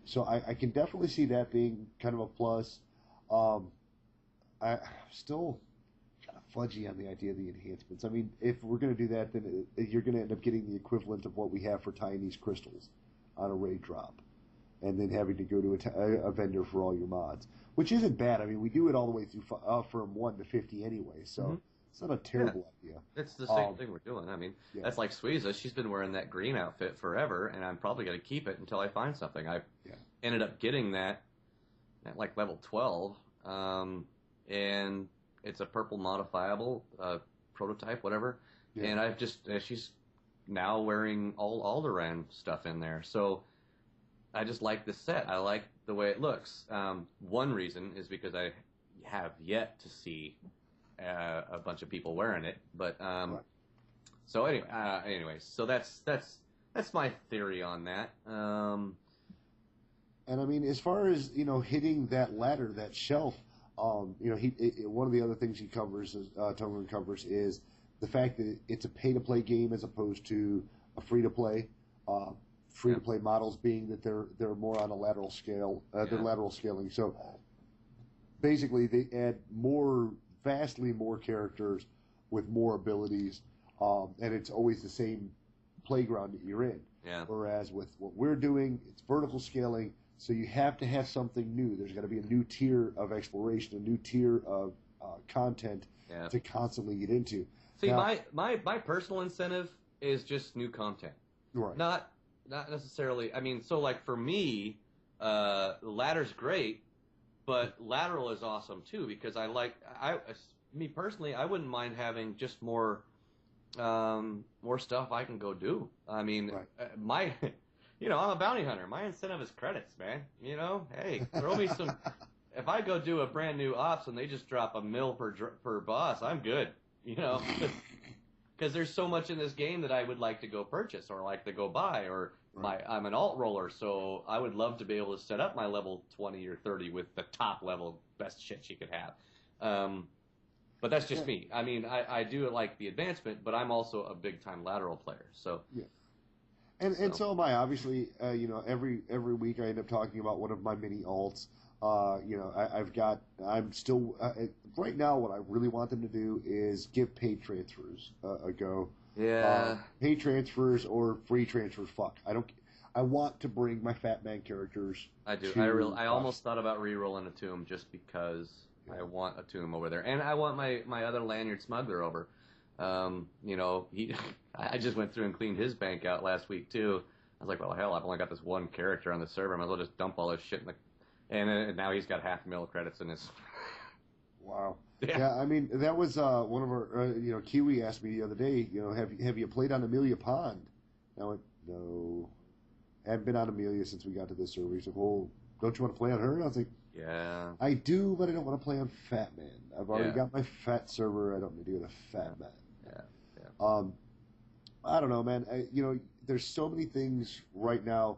So I can definitely see that being kind of a plus. I'm still kind of fudgy on the idea of the enhancements. I mean, if we're going to do that, then you're going to end up getting the equivalent of what we have for tying these crystals on a raid drop, and then having to go to a vendor for all your mods, which isn't bad. I mean, we do it all the way through from 1 to 50 anyway, so it's not a terrible idea. It's the same thing we're doing. I mean, that's like Suiza. She's been wearing that green outfit forever, and I'm probably going to keep it until I find something. I ended up getting that at like level 12, and it's a purple modifiable prototype, whatever. Yeah. And I've just she's now wearing all Alderaan stuff in there, so I just like the set. I like the way it looks. One reason is because I have yet to see a bunch of people wearing it, but so anyway, so that's my theory on that. And I mean, as far as hitting that ladder, that shelf, one of the other things he covers, Tungren covers, is the fact that it's a pay-to-play game as opposed to a free-to-play. Free-to-play models being that they're more on a lateral scale. They're lateral scaling. So basically, they add vastly more characters with more abilities, and it's always the same playground that you're in. Yeah. Whereas with what we're doing, it's vertical scaling, so you have to have something new. There's got to be a new tier of exploration, a new tier of content to constantly get into. See, now, my personal incentive is just new content. Right. Not necessarily. I mean, so like for me, ladder's great, but lateral is awesome too because me personally, I wouldn't mind having just more stuff I can go do. I mean, I'm a bounty hunter. My incentive is credits, man. Hey, throw me some. If I go do a brand new ops and they just drop $1 mil per boss, I'm good. Because there's so much in this game that I would like to go purchase or like to go buy, or I'm an alt roller, so I would love to be able to set up my level 20 or 30 with the top level best shit you could have. But that's just me. I mean, I do like the advancement, but I'm also a big time lateral player. So and so am I. Obviously, every week I end up talking about one of my mini alts. I'm still right now. What I really want them to do is give paid transfers a go. Yeah, paid transfers or free transfers. Fuck, I want to bring my Fat Man characters. I do. I almost thought about re-rolling a tomb just because I want a tomb over there, and I want my other lanyard smuggler over. I just went through and cleaned his bank out last week too. I was like, well, hell, I've only got this one character on the server. I might as well just dump all this shit in the. And now he's got 500,000 credits in his. Wow. Yeah, I mean that was one of our. Kiwi asked me the other day. Have you played on Amelia Pond? I went, no. I haven't been on Amelia since we got to this server. He said, well, don't you want to play on her? And I was like, yeah. I do, but I don't want to play on Fat Man. I've already got my fat server. I don't need to do with a Fat Man. Yeah. I don't know, man. There's so many things right now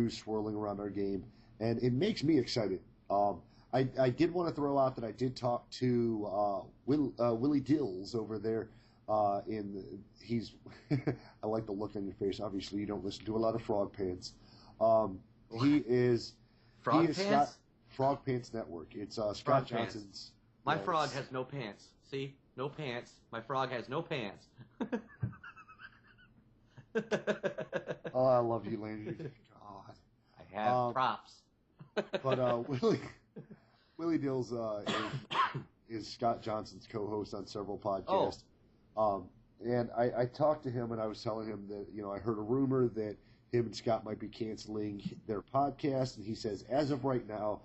swirling around our game. And it makes me excited. I did want to throw out that I did talk to Willie Dills over there. He's I like the look on your face. Obviously, you don't listen to a lot of Frog Pants. He is Frog Pants? Frog Pants Network. It's Scott Frog Johnson's. Pants. My frog has no pants. See, no pants. My frog has no pants. Oh, I love you, Landry. God. I have props. But Willie Dills is Scott Johnson's co-host on several podcasts. And I talked to him, and I was telling him that I heard a rumor that him and Scott might be canceling their podcast, and he says, as of right now,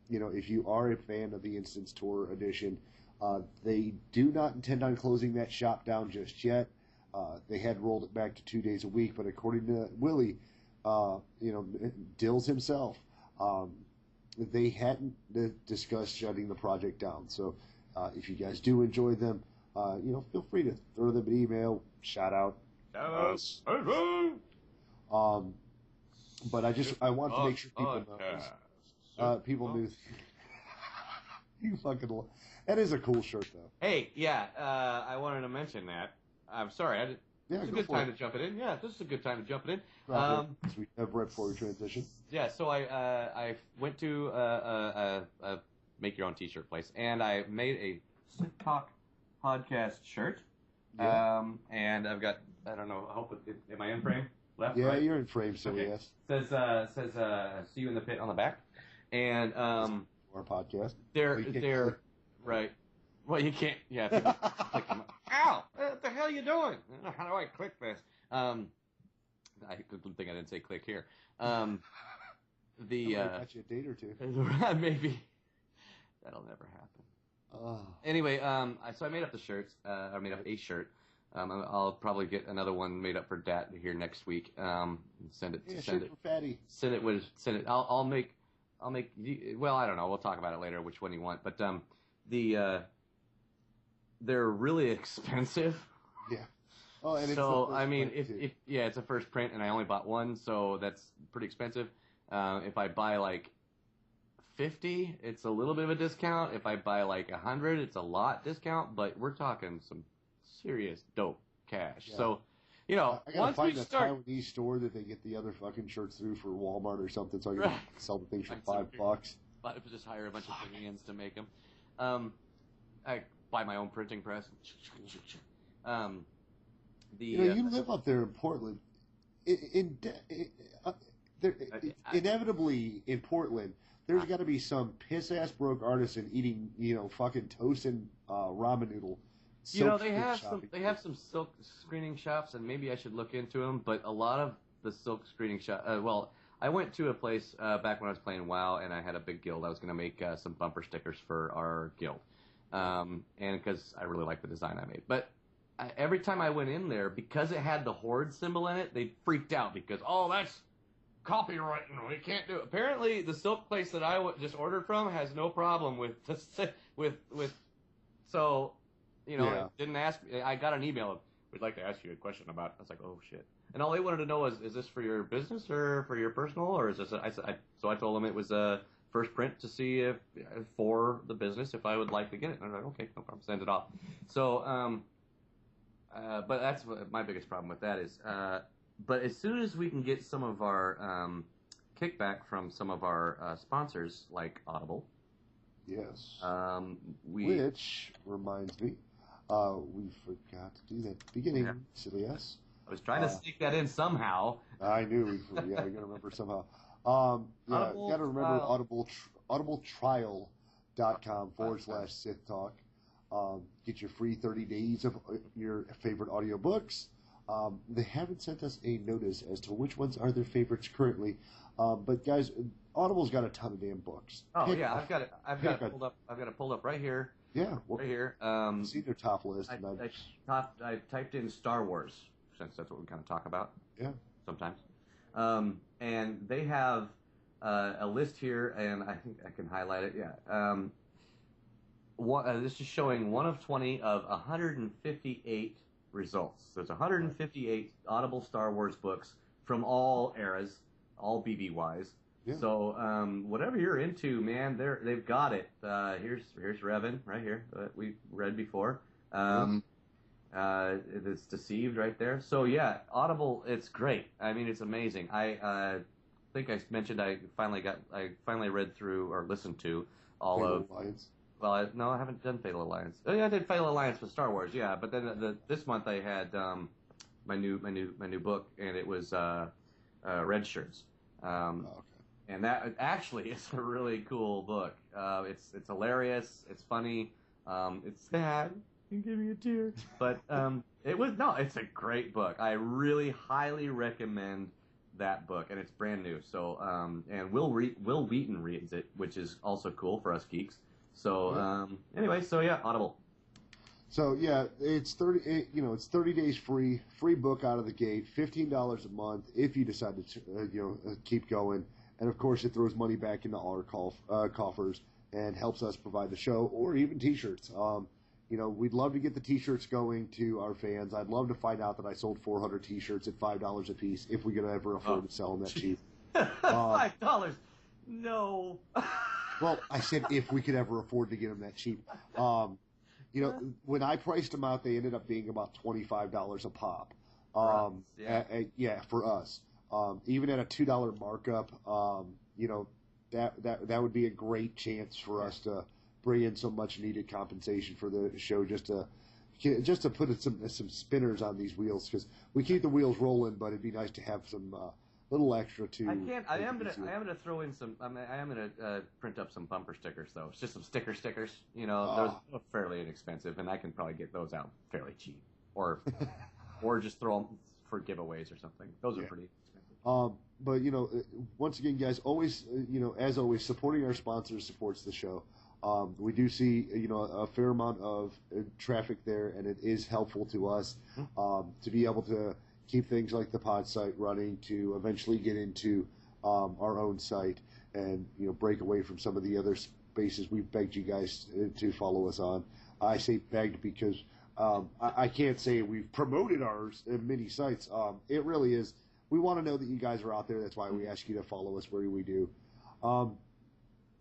if you are a fan of the Instance Tour edition, they do not intend on closing that shop down just yet. They had rolled it back to 2 days a week, but according to Willie, Dills himself, they hadn't discussed shutting the project down. So if you guys do enjoy them, feel free to throw them an email, shout out. But I want to make sure people knew. You that is a cool shirt though. Hey, I wanted to mention that. I'm sorry, Yeah, it's a good time to jump it in. Yeah, this is a good time to jump it in. Right before we transition. Yeah, so I went to a make your own T-shirt place, and I made a Sith Talk podcast shirt. Yeah. And I've got, I don't know, I hope am I in frame? Left, yeah, right? You're in frame, so okay. Yes. Says see you in the pit on the back, and our podcast. They're right. Well, you can't. Yeah. Click them. Ow! What the hell are you doing? How do I click this? I think I didn't say click here. Got you a date or two. Maybe that'll never happen. Anyway, so I made up the shirts. I made up a shirt. I'll probably get another one made up for Dat here next week. Send it. Send it. For Fatty. Send it. I'll make. Well, I don't know. We'll talk about it later. Which one you want? But they're really expensive. Yeah. Oh, and so I mean, if it's a first print, and I only bought one, so that's pretty expensive. If I buy like 50, it's a little bit of a discount. If I buy like 100, it's a lot discount. But we're talking some serious dope cash. Yeah. So, I gotta find a Taiwanese store that they get the other fucking shirts through for Walmart or something, so I can sell the things for $5. But just hire a bunch of Koreans to make them. I buy my own printing press. You live up there in Portland. Inevitably in Portland, there's got to be some piss ass broke artisan eating, fucking toast and ramen noodle. They have some silk screening shops, and maybe I should look into them. But a lot of the silk screening shop. I went to a place back when I was playing WoW, and I had a big guild. I was going to make some bumper stickers for our guild, and because I really liked the design I made. But every time I went in there, because it had the Horde symbol in it, they freaked out because that's copyright and we can't do it. Apparently, the silk place that I just ordered from has no problem with so. Didn't ask me. I got an email of, we'd like to ask you a question about. I was like, oh shit. And all they wanted to know is this for your business or for your personal, or is this? So I told them it was a first print to see if for the business if I would like to get it. And I was like, okay, no problem, send it off. So, but that's my biggest problem with that is, but as soon as we can get some of our kickback from some of our sponsors like Audible. Yes. Which reminds me. We forgot to do that at the beginning. Yeah. Silly us. I was trying to sneak that in somehow. I knew. I got to remember somehow. You got to remember audibletrial.com/Sith Talk. Get your free 30 days of your favorite audiobooks. They haven't sent us a notice as to which ones are their favorites currently. But guys, Audible's got a ton of damn books. I've got it pulled up. I've got it pulled up right here. Yeah, right here. See their top list. I typed in Star Wars since that's what we kind of talk about. Yeah, sometimes. And they have a list here, and I think I can highlight it. Yeah. This is showing 1 of 20 of 158 results. There's 158 Audible Star Wars books from all eras, all BBYs. Yeah. So whatever you're into, man, they've got it. Here's Revan right here that we read before. It's Deceived right there. So yeah, Audible, it's great. I mean, it's amazing. I think I mentioned I finally read through or listened to all Fatal of. Alliance. Well, no, I haven't done Fatal Alliance. Oh yeah, I did Fatal Alliance with Star Wars. Yeah, but then this month I had my new book, and it was Red Shirts. Okay. And that actually is a really cool book. It's hilarious. It's funny. It's sad. You can give me a tear. But it's a great book. I really highly recommend that book, and it's brand new. So and Will Wheaton reads it, which is also cool for us geeks. So anyway, Audible. So yeah, it's 30 days free book out of the gate, $15 a month if you decide to keep going. And, of course, it throws money back into our coffers and helps us provide the show or even T-shirts. We'd love to get the T-shirts going to our fans. I'd love to find out that I sold 400 T-shirts at $5 a piece if we could ever afford to sell them that cheap. $5? No. Well, I said if we could ever afford to get them that cheap. When I priced them out, they ended up being about $25 a pop. For us. Even at a $2 markup, that would be a great chance for us to bring in some much needed compensation for the show, just to put some spinners on these wheels, because we keep the wheels rolling, but it'd be nice to have some little extra too. I am gonna throw in some. I am gonna print up some bumper stickers though. It's just some stickers. Those are fairly inexpensive, and I can probably get those out fairly cheap, or just throw them for giveaways or something. Those are pretty expensive. But once again, guys, always as always, supporting our sponsors supports the show. We do see a fair amount of traffic there, and it is helpful to us to be able to keep things like the pod site running, to eventually get into our own site and break away from some of the other spaces we've begged you guys to follow us on. I say begged because I can't say we've promoted ours in many sites. It really is. We want to know that you guys are out there. That's why we ask you to follow us where we do.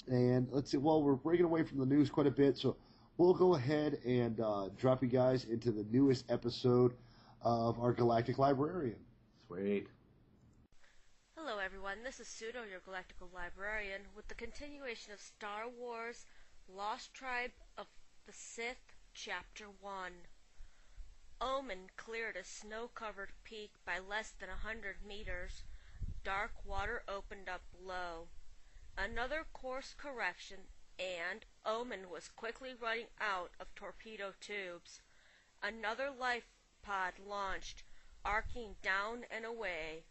And let's see. Well, we're breaking away from the news quite a bit, so we'll go ahead and drop you guys into the newest episode of our Galactic Librarian. Sweet. Hello everyone, this is Sudo, your Galactic Librarian, with the continuation of Star Wars Lost Tribe of the Sith, Chapter 1. Omen cleared a snow-covered peak by less than 100 meters. Dark water opened up below. Another course correction, and Omen was quickly running out of torpedo tubes. Another life pod launched, arcing down and away.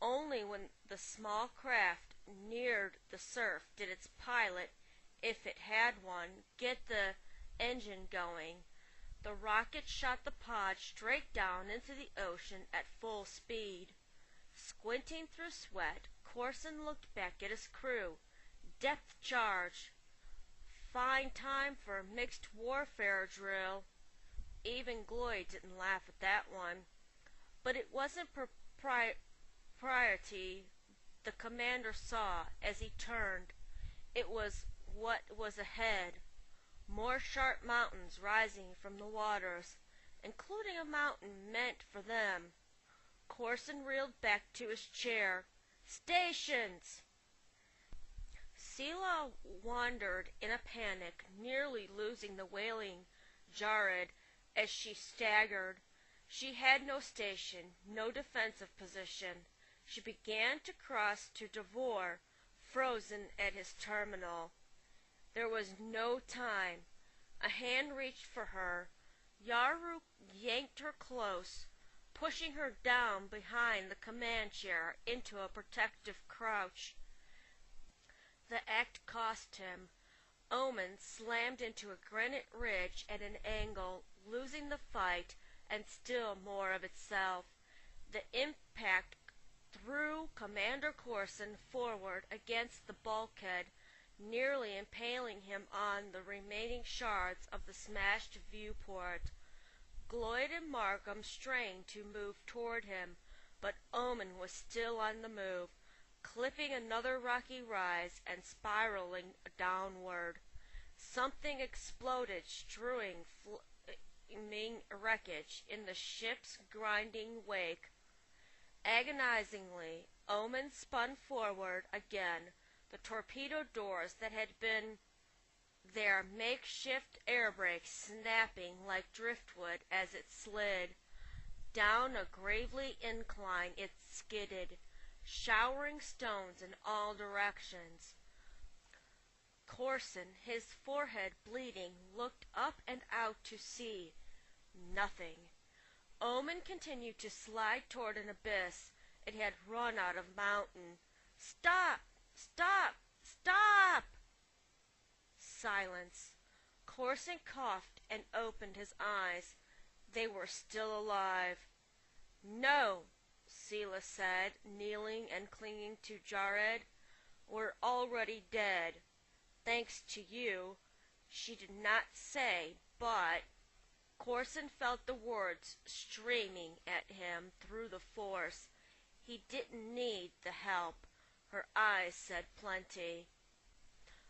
Only when the small craft neared the surf did its pilot, if it had one, get the engine going. The rocket shot the pod straight down into the ocean at full speed. Squinting through sweat, Corson looked back at his crew. Depth charge. Fine time for a mixed warfare drill. Even Gloyd didn't laugh at that one. But it wasn't propriety the commander saw as he turned. It was what was ahead. More sharp mountains rising from the waters, including a mountain meant for them. Corson reeled back to his chair. Stations! Sela wandered in a panic, nearly losing the wailing Jared as she staggered. She had no station, no defensive position. She began to cross to Devore, frozen at his terminal. There was no time. A hand reached for her. Yaru yanked her close, pushing her down behind the command chair into a protective crouch. The act cost him. Omen slammed into a granite ridge at an angle, losing the fight and still more of itself. The impact threw Commander Corson forward against the bulkhead, nearly impaling him on the remaining shards of the smashed viewport. Gloyd and Markham strained to move toward him, but Omen was still on the move, clipping another rocky rise and spiraling downward. Something exploded, strewing flaming wreckage in the ship's grinding wake. Agonizingly, Omen spun forward again, the torpedo doors that had been their makeshift air brakes snapping like driftwood as it slid. Down a gravely incline it skidded, showering stones in all directions. Corson, his forehead bleeding, looked up and out to sea. Nothing. Omen continued to slide toward an abyss. It had run out of mountain. Stop! Stop! Stop! Silence. Corson coughed and opened his eyes. They were still alive. No, Sela said, kneeling and clinging to Jared. We're already dead. Thanks to you. She did not say, but Corson felt the words streaming at him through the force. He didn't need the help. Her eyes said plenty.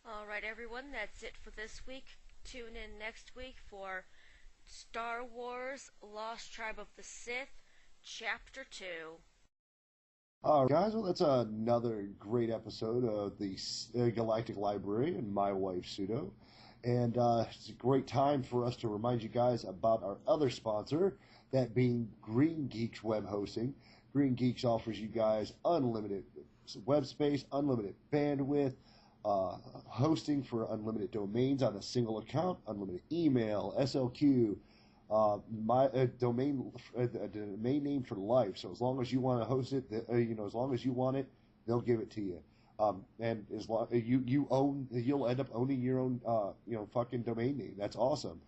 Alright everyone, that's it for this week. Tune in next week for Star Wars Lost Tribe of the Sith, Chapter 2. All right, guys, well, that's another great episode of the Galactic Librarian and my wife, Sudo. And it's a great time for us to remind you guys about our other sponsor, that being Green Geeks Web Hosting. Green Geeks offers you guys unlimited web space, unlimited bandwidth, hosting for unlimited domains on a single account, unlimited email, SLQ, domain name for life. So as long as you want to host it, as long as you want it, they'll give it to you. And as long you'll end up owning your own, fucking domain name. That's awesome.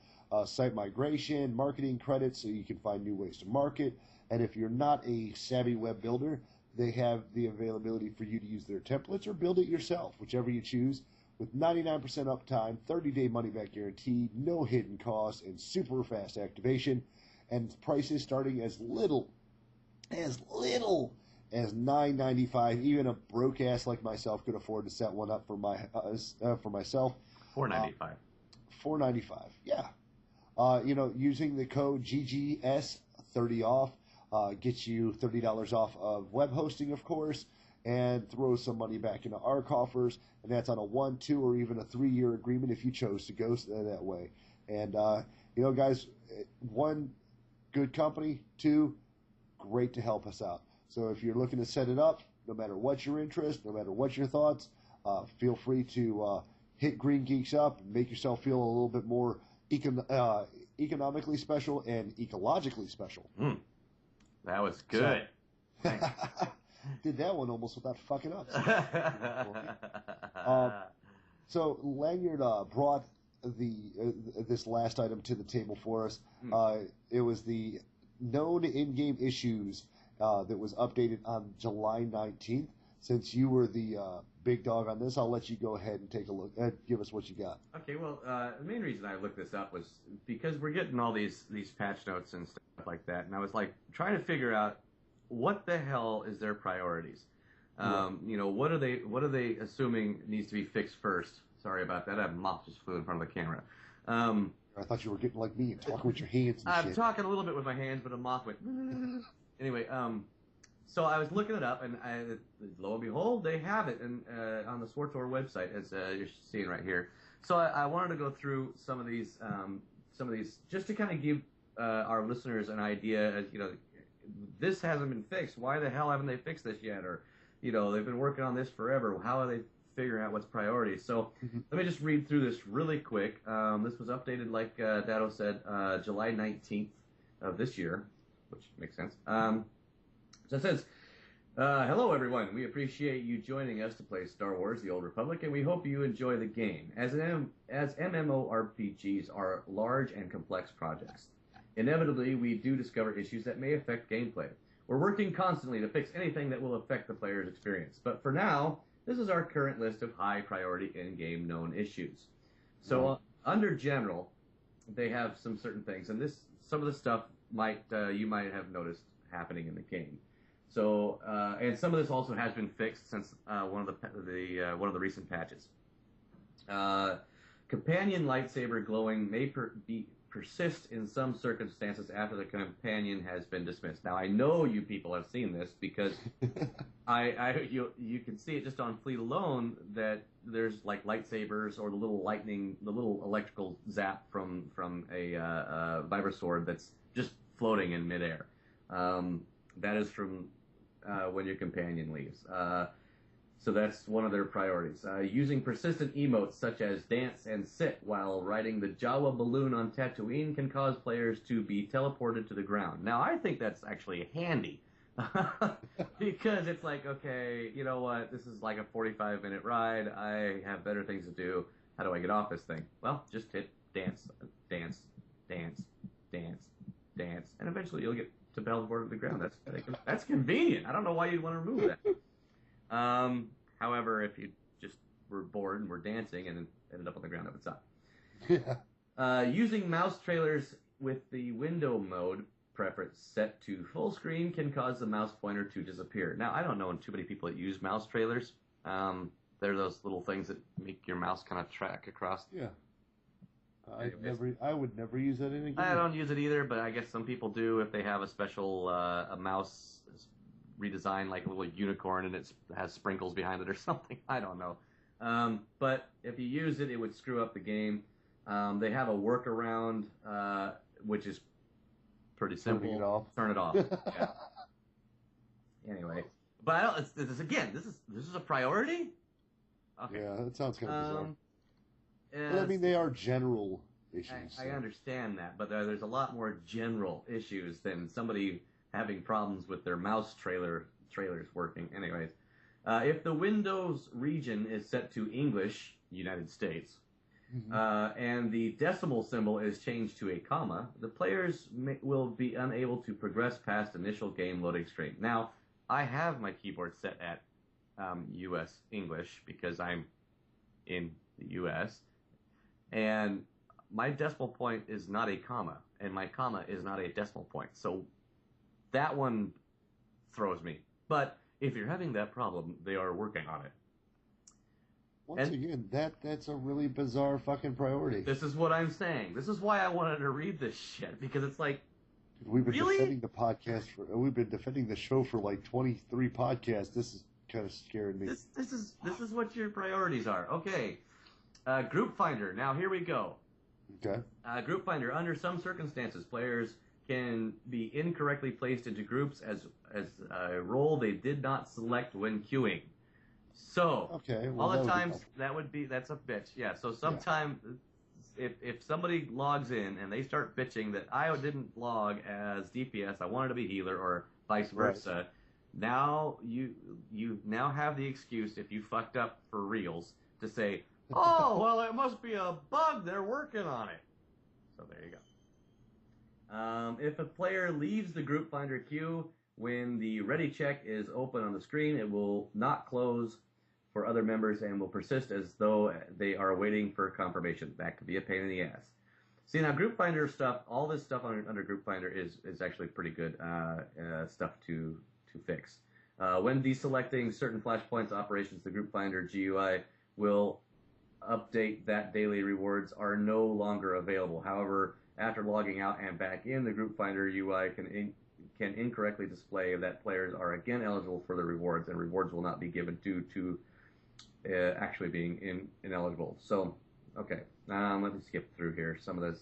Site migration, marketing credits, so you can find new ways to market. And if you're not a savvy web builder, they have the availability for you to use their templates or build it yourself, whichever you choose, with 99% uptime, 30-day money-back guarantee, no hidden costs, and super fast activation, and prices starting as little as $9.95. Even a broke ass like myself could afford to set one up for myself. $4.95. $4.95. Yeah. Using the code GGS30 off gets you $30 off of web hosting, of course, and throws some money back into our coffers. And that's on a 1, 2, or even a 3-year agreement if you chose to go that way. And guys, 1, good company. 2, great to help us out. So if you're looking to set it up, no matter what your interest, no matter what your thoughts, feel free to hit Green Geeks up and make yourself feel a little bit more economically special and ecologically special. That was good. Did that one almost without fucking up. So Lanyard brought this last item to the table for us. It was the known in-game issues that was updated on July 19th. Since you were the big dog on this, I'll let you go ahead and take a look. Give us what you got. Okay, well, the main reason I looked this up was because we're getting all these patch notes and stuff like that, and I was like trying to figure out what the hell is their priorities. What are they assuming needs to be fixed first? Sorry about that. A moth just flew in front of the camera. I thought you were getting like me and talking with your hands and shit. I'm talking a little bit with my hands, but a moth went. Anyway, so I was looking it up, and lo and behold, they have it on the SWTOR website, as you're seeing right here. So I wanted to go through some of these just to kind of give our listeners an idea. As this hasn't been fixed. Why the hell haven't they fixed this yet? Or, they've been working on this forever. How are they figuring out what's priority? So let me just read through this really quick. This was updated, like Dado said, July 19th of this year, which makes sense. So it says, hello everyone, we appreciate you joining us to play Star Wars The Old Republic, and we hope you enjoy the game. As MMORPGs are large and complex projects, inevitably we do discover issues that may affect gameplay. We're working constantly to fix anything that will affect the player's experience, but for now, this is our current list of high priority in-game known issues. So under general, they have some certain things, and some of the stuff you might have noticed happening in the game. So, and some of this also has been fixed since one of the recent patches. Companion lightsaber glowing may persist in some circumstances after the companion has been dismissed. Now, I know you people have seen this because you can see it just on Fleet alone that there's like lightsabers or the little electrical zap from a vibra sword that's just floating in midair. That is from when your companion leaves. So that's one of their priorities. Using persistent emotes such as dance and sit while riding the Jawa balloon on Tatooine can cause players to be teleported to the ground. Now, I think that's actually handy. Because it's like, okay, you know what? This is like a 45-minute ride. I have better things to do. How do I get off this thing? Well, just hit dance, dance, dance, dance, dance, and eventually you'll get to teleport to the ground. That's convenient. I don't know why you'd want to remove that. However, if you just were bored and were dancing and then ended up on the ground, that would suck. Yeah. Using mouse trailers with the window mode preference set to full screen can cause the mouse pointer to disappear. Now, I don't know too many people that use mouse trailers. They're those little things that make your mouse kind of track across. Yeah. I would never use that in a game. I don't use it either, but I guess some people do if they have a special a mouse redesign, like a little unicorn, and it has sprinkles behind it or something. I don't know. But if you use it, it would screw up the game. They have a workaround, which is pretty simple. Turn it off. Yeah. Anyway, but I don't. This is a priority. Okay. Yeah, that sounds kind of bizarre. But I mean, they are general issues. I understand that, but there's a lot more general issues than somebody having problems with their mouse trailers working. Anyways, if the Windows region is set to English, United States, and the decimal symbol is changed to a comma, the players will be unable to progress past initial game loading screen. Now, I have my keyboard set at U.S. English because I'm in the U.S., and my decimal point is not a comma, and my comma is not a decimal point. So that one throws me. But if you're having that problem, they are working on it. Once again, that's a really bizarre fucking priority. This is what I'm saying. This is why I wanted to read this shit, because it's like, we've been defending the podcast we've been defending the show for like 23 podcasts. This is kind of scaring me. This is what your priorities are. Okay. Group Finder. Now here we go. Okay. Group Finder. Under some circumstances, players can be incorrectly placed into groups as a role they did not select when queuing. So, all the times that's a bitch. Yeah. So sometimes if somebody logs in and they start bitching that I didn't log as DPS, I wanted to be healer, or vice versa. Right. Now you now have the excuse, if you fucked up for reals, to say, oh, well, it must be a bug. They're working on it. So there you go. If a player leaves the Group Finder queue when the ready check is open on the screen, it will not close for other members and will persist as though they are waiting for confirmation. That could be a pain in the ass. See, now Group Finder stuff, all this stuff under Group Finder is actually pretty good stuff to fix. When deselecting certain flashpoints operations, the Group Finder GUI will update that daily rewards are no longer available. However, after logging out and back in, the Group Finder UI can incorrectly display that players are again eligible for the rewards, and rewards will not be given due to actually being ineligible. So, okay, let me skip through here some of this.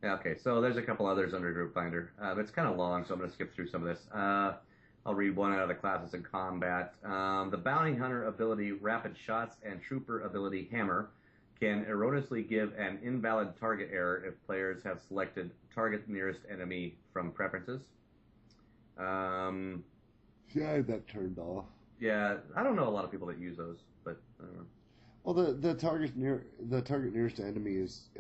Yeah, okay, so there's a couple others under Group Finder. It's kind of long, so I'm going to skip through some of this. I'll read one out of the classes in combat. The Bounty Hunter ability Rapid Shots and Trooper ability Hammer can erroneously give an invalid target error if players have selected target nearest enemy from preferences. Yeah, I had that turned off. Yeah, I don't know a lot of people that use those, but I don't know. Well, the target nearest enemy is,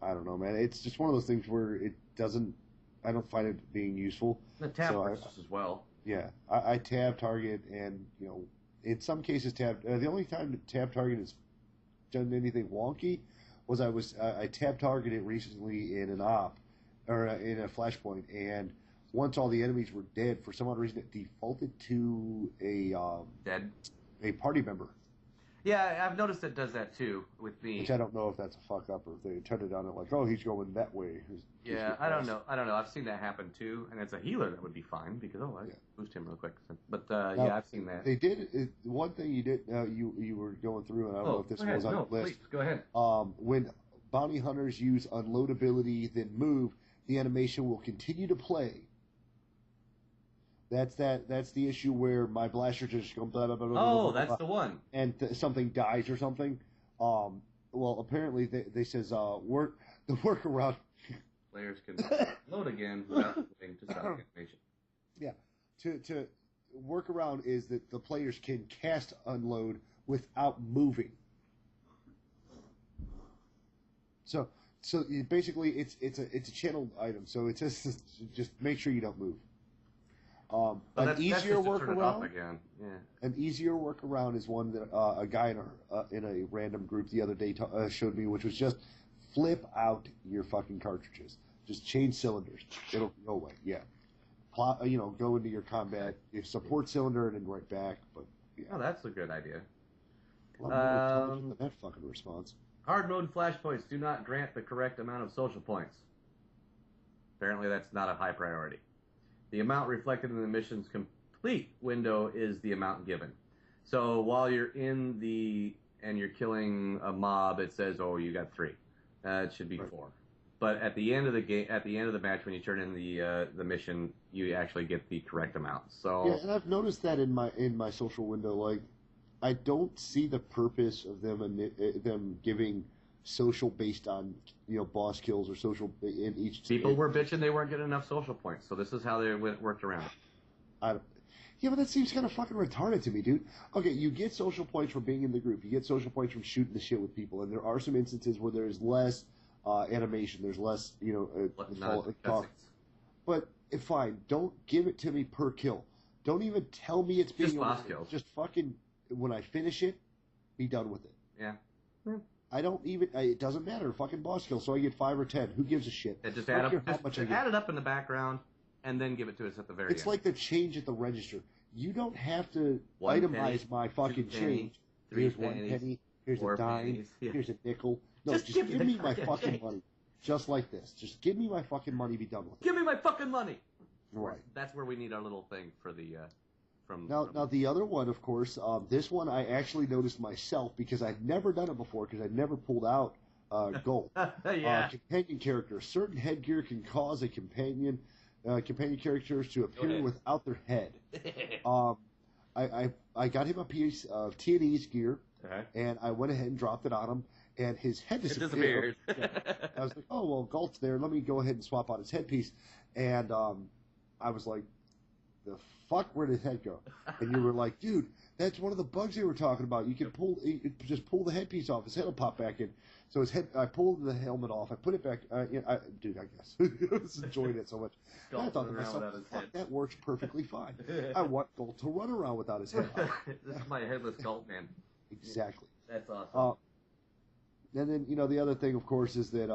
I don't know, man. It's just one of those things where it doesn't. I don't find it being useful. The tab works as well. Yeah, I tab target, and in some cases tab. The only time the tab target has done anything wonky was I tab targeted recently in an op or in a flashpoint, and once all the enemies were dead, for some odd reason it defaulted to a party member. Yeah, I've noticed it does that too with me. Which I don't know if that's a fuck up or if they turned it on and like, oh, he's going that way. I don't know. I've seen that happen too, and as a healer that would be fine because boost him real quick. But now, I've seen that. They did one thing you did. You were going through, and I don't know if this was on the list. Please, go ahead. When bounty hunters use unloadability, then move, the animation will continue to play. That's the issue where my blaster just goes blah, blah, blah, blah, oh, blah, that's blah, the one. And something dies or something. Well, apparently they says the workaround. Players can load again without moving to stop animation. Yeah, to workaround is that the players can cast unload without moving. So basically it's a channeled item. So it says just make sure you don't move. An easier workaround. Yeah. An easier workaround is one that a guy in a random group the other day showed me, which was just flip out your fucking cartridges. Just change cylinders. It'll go away. Yeah. go into your combat, your support cylinder, and then right back. But yeah. Oh, that's a good idea. A lot more intelligent than that fucking response. Hard mode flashpoints do not grant the correct amount of social points. Apparently, that's not a high priority. The amount reflected in the mission's complete window is the amount given. So while you're and you're killing a mob, it says, "Oh, you got 3." It should be 4. But at the end of the game, at the end of the match, when you turn in the mission, you actually get the correct amount. So yeah, and I've noticed that in my social window, like I don't see the purpose of them giving social based on boss kills or social in each. People were bitching they weren't getting enough social points, so this is how they worked around it. Yeah, but that seems kind of fucking retarded to me, dude. Okay, you get social points from being in the group. You get social points from shooting the shit with people, and there are some instances where there's less animation. There's less, talk. But fine, don't give it to me per kill. Don't even tell me it's being just boss kills. Just fucking when I finish it, be done with it. Yeah. I don't even. It doesn't matter. Fucking boss kill. So I get 5 or 10. Who gives a shit? Yeah, just add it up in the background, and then give it to us at the very end. It's like the change at the register. You don't have to itemize my fucking change. Here's 1 penny. Here's a dime. Yeah. Here's a nickel. No, just give me my fucking money. Just like this. Just give me my fucking money. Be done with it. Give me my fucking money. Right. That's where we need our little thing for the. Now the other one, of course, this one I actually noticed myself because I'd never done it before because I'd never pulled out gold. Yeah. Companion characters. Certain headgear can cause a companion characters to appear without their head. I got him a piece of AT-ATs gear, and I went ahead and dropped it on him, and his head disappeared. Yeah. I was like, oh, well, Galt's there. Let me go ahead and swap out his headpiece. And I was like, the fuck, where did his head go? And you were like, dude, that's one of the bugs they were talking about. You can just pull the headpiece off. His head will pop back in. So I pulled the helmet off. I put it back. I guess. I was enjoying it so much. I thought to myself, fuck, that works perfectly fine. I want Galt to run around without his head. This is my headless Galt, man. Exactly. That's awesome. And then, the other thing, of course, is that,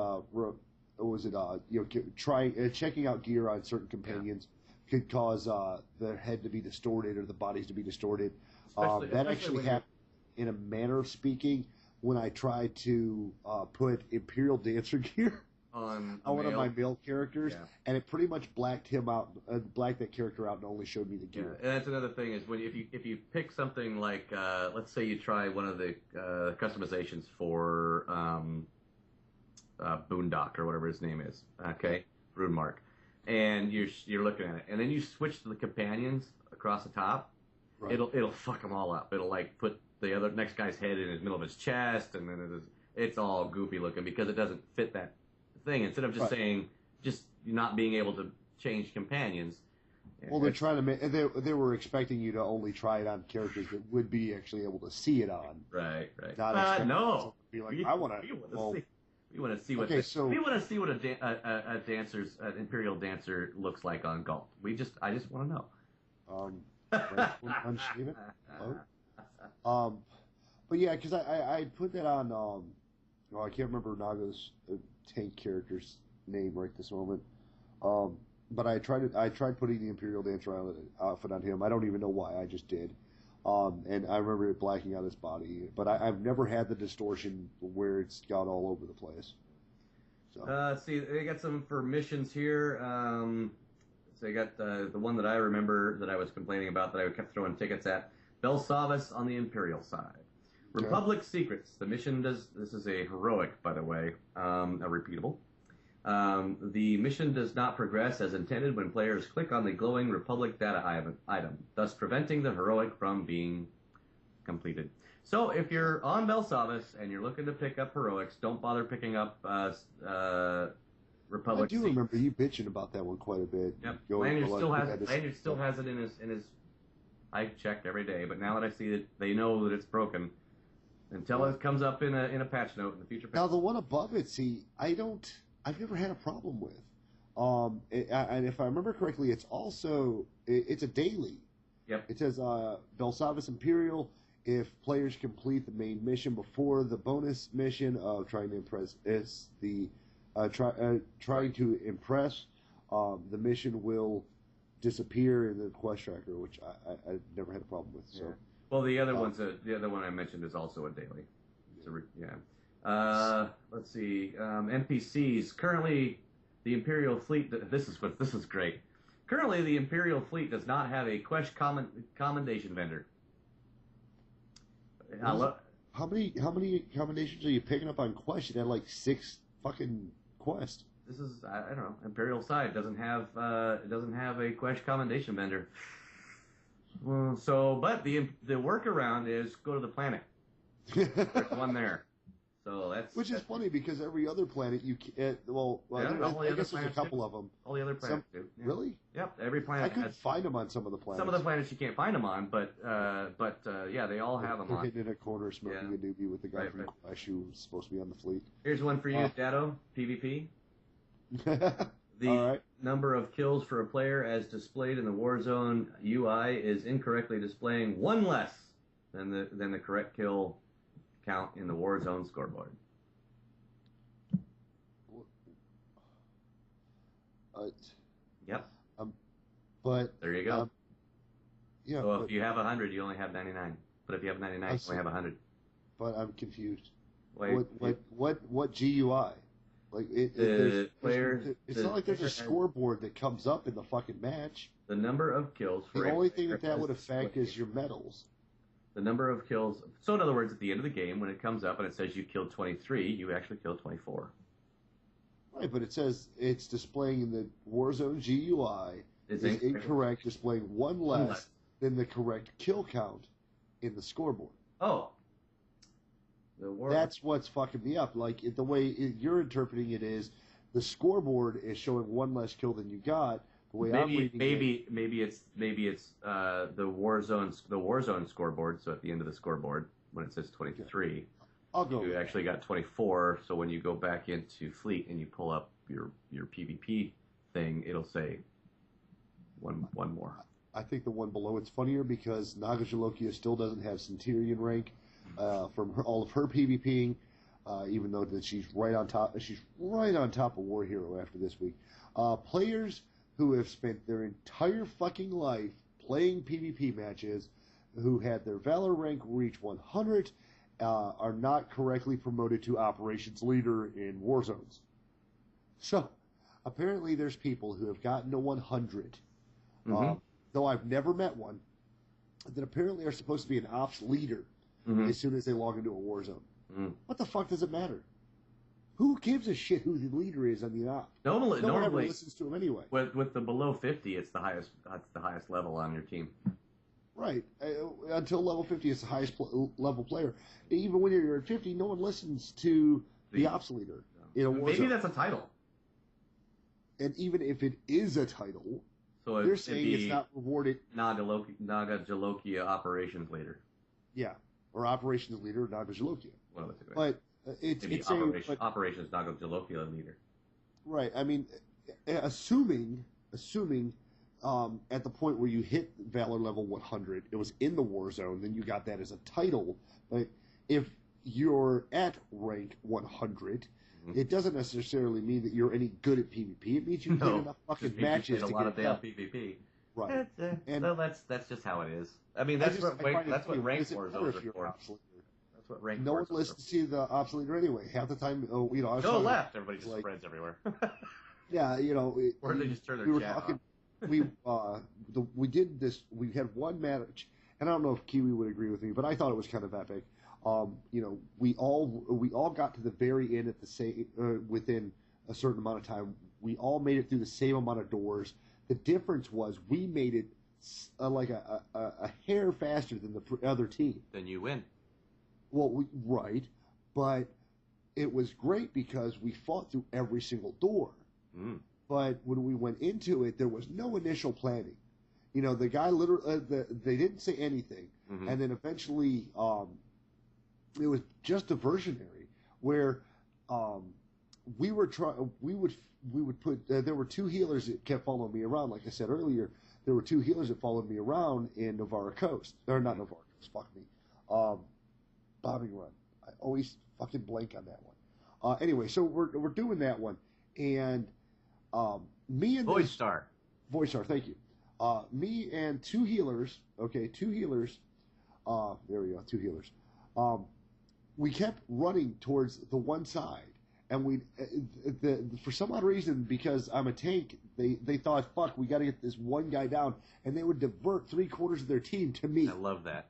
checking out gear on certain companions could cause their head to be distorted or the bodies to be distorted. That actually happened, in a manner of speaking, when I tried to put Imperial Dancer gear on one of my male characters, and it pretty much blacked him out, blacked that character out, and only showed me the gear. Yeah, and that's another thing is if you pick something like let's say you try one of the customizations for Boondock or whatever his name is, Runemark, and you're looking at it, and then you switch to the companions across the top, it'll fuck them all up. It'll like put the other next guy's head in the middle of his chest, and then it's all goofy looking because it doesn't fit that thing. Instead of just saying, just not being able to change companions. Well, they're trying to make. They were expecting you to only try it on characters that would be actually able to see it on. Right. Not no. To be like, I want to. We want to see what. We want to see what a dancer's an Imperial dancer looks like on Galt. I just want to know. Unshaven. But yeah, because I put that on. I can't remember Naga's tank character's name right this moment. But I tried putting the Imperial Dancer outfit on him. I don't even know why. I just did. And I remember it blacking out his body. But I've never had the distortion where it's got all over the place. So. See, they got some for missions here. So they got the one that I remember that I was complaining about that I kept throwing tickets at. Belsavis on the Imperial side. Republic Secrets. The mission this is a heroic, by the way, a repeatable. The mission does not progress as intended when players click on the glowing Republic data item, thus preventing the heroic from being completed. So if you're on Belsavis and you're looking to pick up heroics, don't bother picking up Republic. I do remember you bitching about that one quite a bit. Yep. Lanyard still has it in his. I check every day, but now that I see it, they know that it's broken. Until it comes up in a patch note in the future. Now the one above it, I've never had a problem with. And if I remember correctly, it's a daily. Yep. It says Belsavis Imperial. If players complete the main mission before the bonus mission of trying to impress the mission will disappear in the quest tracker, which I never had a problem with. So, well, the other one I mentioned is also a daily. Let's see. NPCs currently, the Imperial fleet. This is great. Currently, the Imperial fleet does not have a quest commendation vendor. How many commendations are you picking up on Quest? You had like 6 fucking quests. This is I don't know. Imperial side doesn't have a Quest commendation vendor. Well, but the workaround is go to the planet. There's one there. So that's funny because every other planet I guess there's a couple of them. All the other planets do. Yeah. Really? Yep. Every planet. I couldn't find them on some of the planets. Some of the planets you can't find them on, but they all have them on. Hidden in a corner, smoking a doobie with the guy from Clash who was supposed to be on the fleet. Here's one for you, Dado. PvP. The number of kills for a player as displayed in the Warzone UI is incorrectly displaying 1 less than the correct kill count in the Warzone scoreboard. Yep. But there you go. So if you have 100, you only have 99. But if you have 99, you only have 100. But I'm confused. Wait, what GUI? Like it's not like there's a scoreboard that comes up in the fucking match. The number of kills. The only thing that would affect is your medals. The number of kills. So in other words, at the end of the game, when it comes up and it says you killed 23, you actually killed 24. Right, but it says it's displaying in the Warzone GUI is incorrect, displaying 1 less than the correct kill count in the scoreboard. Oh. That's what's fucking me up. Like the way you're interpreting it is, the scoreboard is showing 1 less kill than you got. The way I'm reading maybe it's the Warzone scoreboard. So at the end of the scoreboard, when it says 23, you actually got 24. So when you go back into Fleet and you pull up your PvP thing, it'll say one more. I think the one below it's funnier because Naga Jalokia still doesn't have Centurion rank. From all of her PvPing, even though that she's right on top of War Hero after this week. Players who have spent their entire fucking life playing PvP matches, who had their Valor rank reach 100, are not correctly promoted to Operations Leader in Warzones. So, apparently there's people who have gotten to 100, though I've never met one, that apparently are supposed to be an Ops Leader as soon as they log into a war zone. What the fuck does it matter? Who gives a shit who the leader is on the op? Normally, no one ever listens to him anyway. With the below 50, it's the highest level on your team. Right. Until level 50 is the highest level player. Even when you're at 50, no one listens to the ops leader in a war Maybe zone. That's a title. And even if it is a title, so they're saying it's not rewarded. Naga Jalokia Operations Leader. Yeah. Or Operations Leader, Naga Jalokia. One of the two. But it's Operations Naga Jalokia Leader. Right. I mean, assuming at the point where you hit Valor level 100, it was in the war zone, then you got that as a title. But if you're at rank 100, it doesn't necessarily mean that you're any good at PvP. It means you played enough fucking matches to get a lot of damn PvP. Right. And that's just how it is. I mean, that's what rank wars over for. That's what rank no one listens to the ops leader anyway. Half the time, I was go left. Everybody just spreads everywhere. Yeah, or they just turn their chat talking, we did this. We had one match, and I don't know if Kiwi would agree with me, but I thought it was kind of epic. We all got to the very end at the same within a certain amount of time. We all made it through the same amount of doors. The difference was we made it like a hair faster than the other team. Then you win. Well, right, but it was great because we fought through every single door. But when we went into it, there was no initial planning. The guy literally, they didn't say anything, and then eventually, it was just diversionary where we would put. There were 2 healers that kept following me around. Like I said earlier, there were 2 healers that followed me around in Navarra Coast, or not Navarra Coast. Fuck me, Bombing Run. I always fucking blank on that one. Anyway, so we're doing that one, and me and Void Star. Thank you. Me and two healers. Okay, two healers. There we go. Two healers. We kept running towards the one side, and for some odd reason, because I'm a tank, they thought, fuck, we got to get this one guy down, and they would divert 3/4 of their team to me. I love that.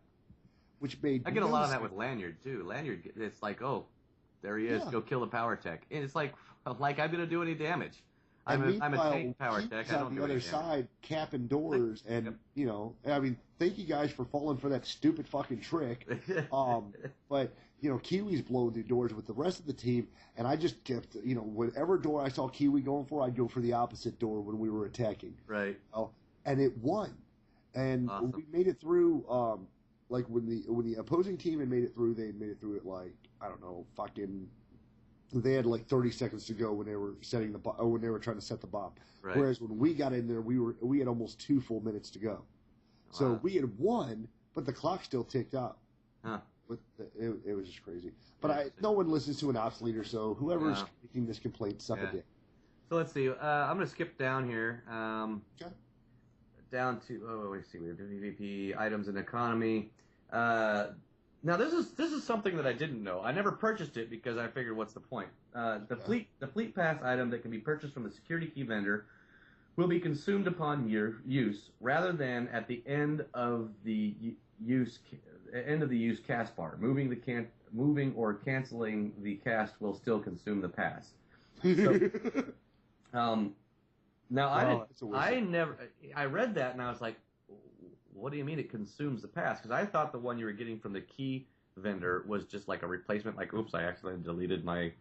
Which made I get a lot of that with Lanyard too. Lanyard, it's like, oh, there he is, go kill the power tech, and it's like I'm gonna do any damage. I'm a tank power tech. I don't on do the other side, capping doors, and I mean, thank you guys for falling for that stupid fucking trick. But Kiwi's blowing through doors with the rest of the team, and I just kept, whatever door I saw Kiwi going for, I'd go for the opposite door when we were attacking. Right. And it won, and awesome. We made it through. Like when the opposing team had made it through, they made it through it like, I don't know, fucking. They had like 30 seconds to go when they were when they were trying to set the bomb. Right. Whereas when we got in there, we had almost 2 full minutes to go. So we had won, but the clock still ticked up. Huh. It was just crazy. But no one listens to an ops leader, so whoever's making this complaint, suck a dick. So let's see. I'm going to skip down here. Okay. Down to let's see. We have PvP items and economy. Now this is something that I didn't know. I never purchased it because I figured, what's the point? The fleet pass item that can be purchased from the security key vendor will be consumed upon your use, rather than at the end of the use cast bar. Moving or canceling the cast will still consume the pass. So, now I read that and I was like, what do you mean it consumes the pass? Because I thought the one you were getting from the key vendor was just like a replacement. Like, oops, I accidentally deleted my.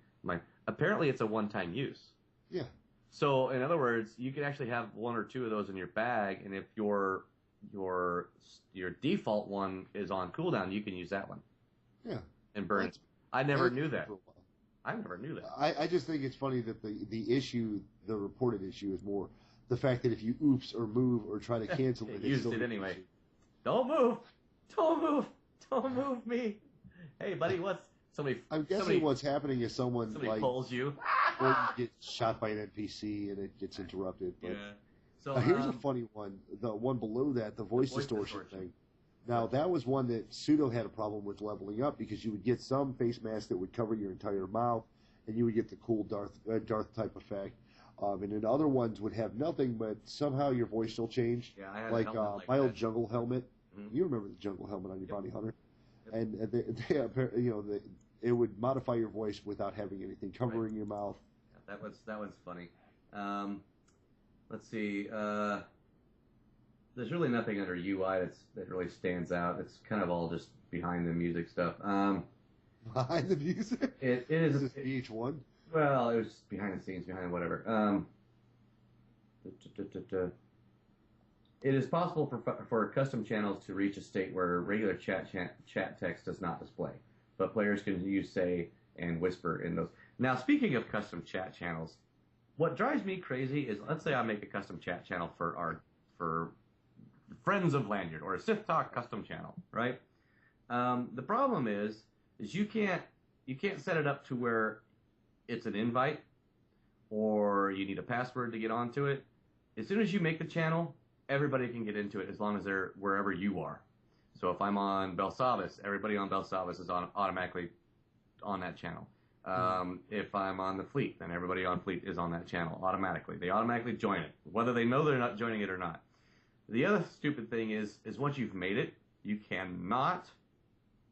Apparently, it's a one-time use. Yeah. So, in other words, you can actually have 1 or 2 of those in your bag, and if your default one is on cooldown, you can use that one. Yeah. And burn it. I never knew that. I never knew that. I just think it's funny that the reported issue is more the fact that if you oops or move or try to cancel it, use it anyway. Don't move! Don't move! Don't move me! Hey, buddy, I'm guessing what's happening is somebody pulls you, or you get shot by an NPC and it gets interrupted. But So here's a funny one. The one below that, the voice distortion thing. Now that was one that Sudo had a problem with leveling up, because you would get some face masks that would cover your entire mouth, and you would get the cool Darth type effect. And then other ones would have nothing, but somehow your voice still changed. Yeah, I had like my old jungle helmet. Mm-hmm. You remember the jungle helmet on your bounty hunter? Yep. And it would modify your voice without having anything covering your mouth. Yeah, that one's funny. Let's see. There's really nothing under UI that really stands out. It's kind of all just behind the music stuff. Behind the music? It is. Is this VH1? Well, it was behind the scenes, behind whatever. It is possible for custom channels to reach a state where regular chat text does not display, but players can use say and whisper in those. Now, speaking of custom chat channels, what drives me crazy is, let's say I make a custom chat channel for Friends of Lanyard, or a Sith Talk custom channel, right? The problem is you can't set it up to where it's an invite, or you need a password to get onto it. As soon as you make the channel, everybody can get into it as long as they're wherever you are. So if I'm on Belsavis, everybody on Belsavis is automatically on that channel. If I'm on the fleet, then everybody on fleet is on that channel automatically. They automatically join it, whether they know they're not joining it or not. The other stupid thing is once you've made it, you cannot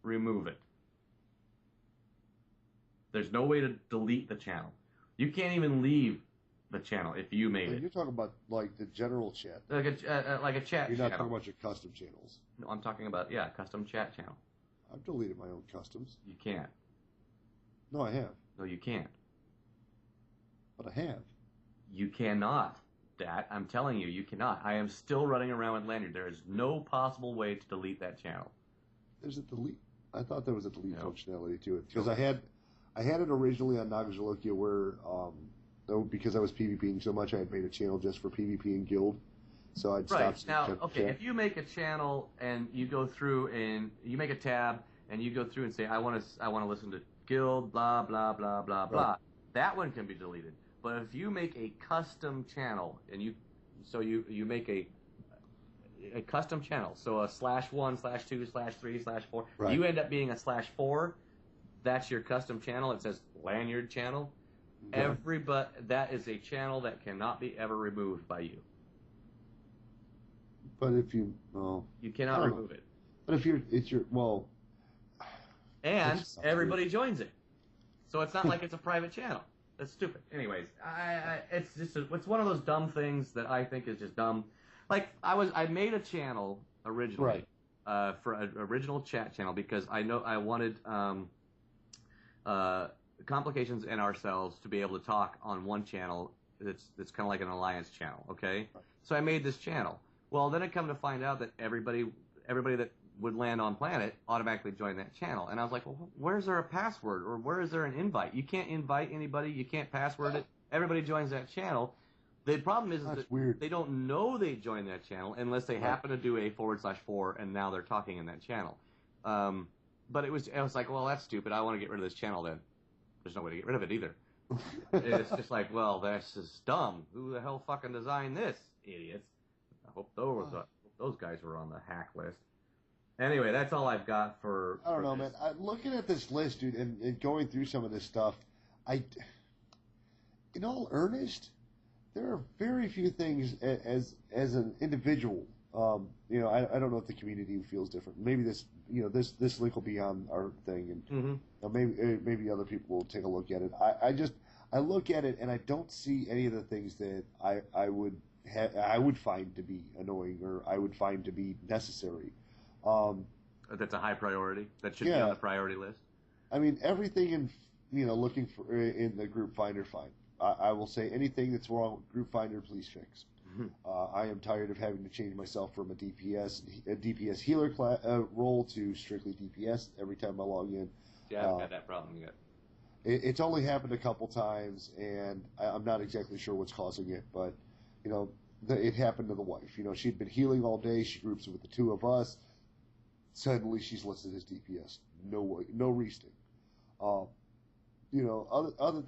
remove it. There's no way to delete the channel. You can't even leave the channel if you made it. You're talking about like the general chat. Like a chat. You're not channel. talking about your custom channels. No, I'm talking about custom chat channel. I've deleted my own customs. You can't. No, I have. No, you can't. But I have. You cannot. Dat, I'm telling you, you cannot. I am still running around with Lanyard. There is no possible way to delete that channel. There's a delete. I thought there was a delete functionality to it, because I had it originally on Nagajalokia where because I was PvPing so much, I had made a channel just for PvP and guild. So I'd stop. Right. Now, okay, if you make a channel and you go through and you make a tab and you go through and say, I want to listen to guild, blah, blah, blah, blah, blah, that one can be deleted. But if you make a custom channel and you make a custom channel. So a /1/2/3/4. Right. You end up being a /4. That's your custom channel. It says lanyard channel. Okay. That is a channel that cannot be ever removed by you. But if you, you cannot remove it. But if it's your, and everybody joins it, so it's not like it's a private channel. That's stupid. Anyways, it's one of those dumb things that I think is just dumb. Like I made a channel originally, for an original chat channel because I wanted Complications and ourselves to be able to talk on one channel that's kind of like an alliance channel, okay? Right. So I made this channel. Well, then I come to find out that everybody that would land on planet automatically joined that channel. And I was like, well, where's there a password or where is there an invite? You can't invite anybody. You can't password it. Everybody joins that channel. The problem is that weird. They don't know they joined that channel unless they happen to do a /4 and now they're talking in that channel. But I was like, well, that's stupid. I want to get rid of this channel then. There's no way to get rid of it either. It's just like, well, that's just dumb. Who the hell fucking designed this? Idiots. I hope those guys were on the hack list. Anyway, that's all I've got for. I don't know, man. Looking at this list, dude, and going through some of this stuff, in all earnest, there are very few things as an individual. I don't know if the community feels different. Maybe this link will be on our thing, and maybe other people will take a look at it. I look at it and I don't see any of the things that I would find to be annoying or I would find to be necessary. That's a high priority. That should be on the priority list. I mean, everything in looking for in the group finder, fine. I will say anything that's wrong with group finder, please fix. I am tired of having to change myself from a DPS healer role to strictly DPS every time I log in. Yeah, I haven't had that problem yet. It's only happened a couple times, and I'm not exactly sure what's causing it, but it happened to the wife. She'd been healing all day. She groups with the two of us. Suddenly, she's listed as DPS. No way, no resting. Other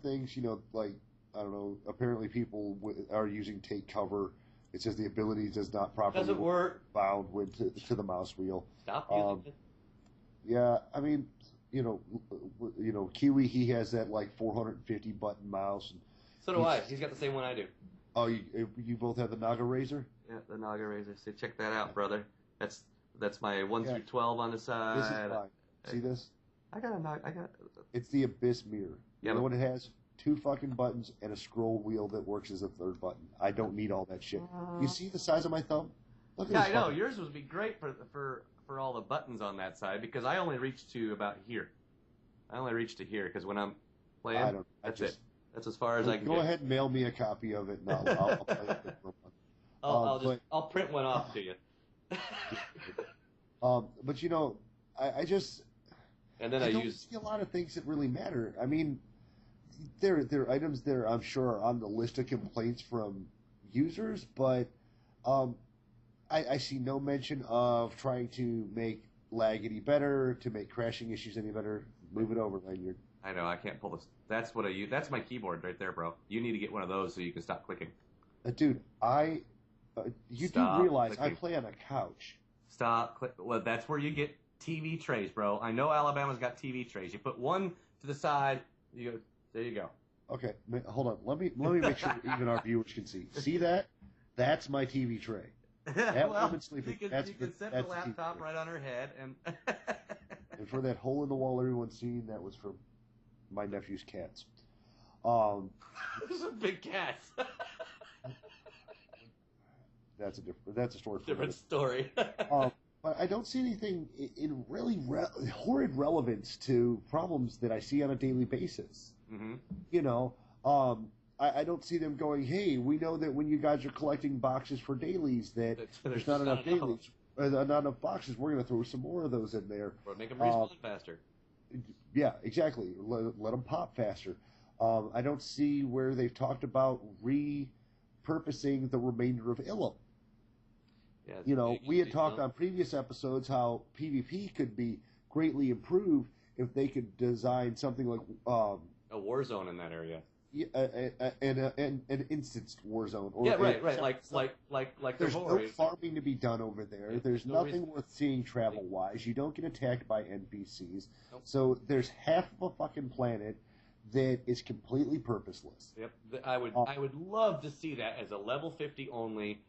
things. Like I don't know. Apparently, people are using take cover. It says the ability does not properly doesn't work. Bound to the mouse wheel. Stop using it. Yeah, I mean, Kiwi, he has that like 450 button mouse. And so do I. He's got the same one I do. Oh, you both have the Naga Razor? Yeah, the Naga Razor. So check that out, brother. That's my 1 through 12 on the side. This is fine. See this? I got. It's the Abyss mirror. Yeah, you know what it has? 2 fucking buttons and a scroll wheel that works as a 3rd button. I don't need all that shit. You see the size of my thumb? Look at this. I know. Yours would be great for all the buttons on that side because I only reach to about here. I only reach to here because when I'm playing, that's it. That's as far as I can go ahead and mail me a copy of it, and I'll play it for one. I'll print one off to you. But I just and then I don't see a lot of things that really matter. I mean, there are items there I'm sure are on the list of complaints from users, but I see no mention of trying to make lag any better, to make crashing issues any better. Move it over, lanyard. I know, I can't pull this. That's what I use. That's my keyboard right there, bro. You need to get one of those so you can stop clicking. Dude, you do realize clicking. I play on a couch. Stop click. Well, that's where you get TV trays, bro. I know Alabama's got TV trays. You put one to the side. There you go. Okay, hold on. Let me make sure even our viewers can see. See that? That's my TV tray. That woman's sleeping. You can set the laptop right on her head and. And for that hole in the wall everyone's seen, that was for my nephew's cats. Those are big cats. That's a story. Different story. But I don't see anything in really horrid relevance to problems that I see on a daily basis. Mm-hmm. I don't see them going, hey, we know that when you guys are collecting boxes for dailies that there's not enough dailies. Not enough boxes, we're going to throw some more of those in there. Or make them respawn faster. Yeah, exactly. Let them pop faster. I don't see where they've talked about repurposing the remainder of Ilum. Yeah, we had talked on previous episodes how PvP could be greatly improved if they could design something like a war zone in that area. an instanced war zone. Or right. Like there's no farming to be done over there. There's nothing worth seeing travel-wise. You don't get attacked by NPCs. Nope. So there's half of a fucking planet that is completely purposeless. Yep. I would love to see that as a level 50 only.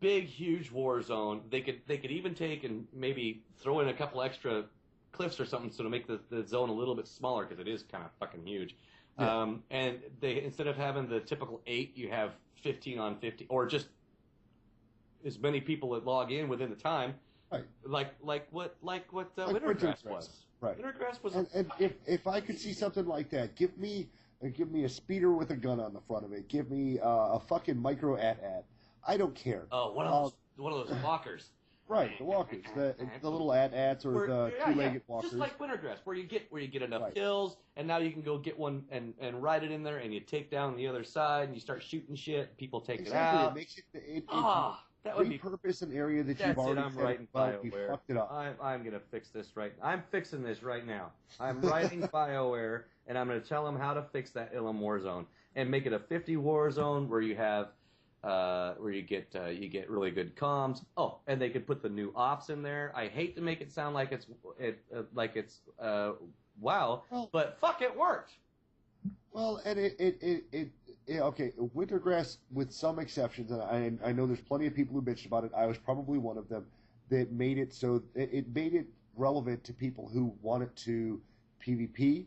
Big, huge war zone. They could even take and maybe throw in a couple extra cliffs or something so to make the zone a little bit smaller because it is kind of fucking huge. Yeah. And they instead of having the typical 8, you have 15 on 50, or just as many people that log in within the time. Right. Like what Wintergrass was. Right. Wintergrass was. And if I could see something like that, give me a speeder with a gun on the front of it. Give me a fucking micro AT-AT. I don't care. Oh, one of those walkers. Right, the walkers, the little AT-ATs or the two-legged walkers. Just like Wintergrass, where you get enough kills, and now you can go get one and ride it in there, and you take down the other side, and you start shooting shit. People take it out. It makes it that would be repurpose an area that you've already I'm writing BioWare. You fucked it up. I'm gonna fix this right. I'm fixing this right now. I'm writing BioWare, and I'm gonna tell them how to fix that Ilum war zone and make it a 50 war zone where you have. Where you get really good comms. Oh, and they could put the new ops in there. I hate to make it sound like it's WoW, but fuck, it worked. Well, and okay, Wintergrass, with some exceptions, and I know there's plenty of people who bitched about it. I was probably one of them that made it so it made it relevant to people who wanted to PvP.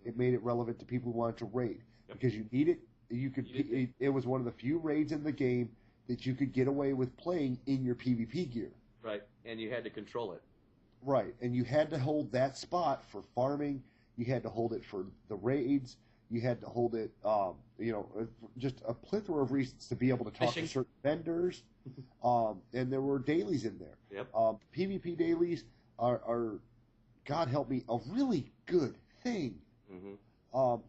It made it relevant to people who wanted to raid because you need it. It was one of the few raids in the game that you could get away with playing in your PvP gear. Right, and you had to control it. Right, and you had to hold that spot for farming. You had to hold it for the raids. You had to hold it, just a plethora of reasons to be able to talk to certain vendors. And there were dailies in there. Yep. PvP dailies are, God help me, a really good thing. Mm-hmm.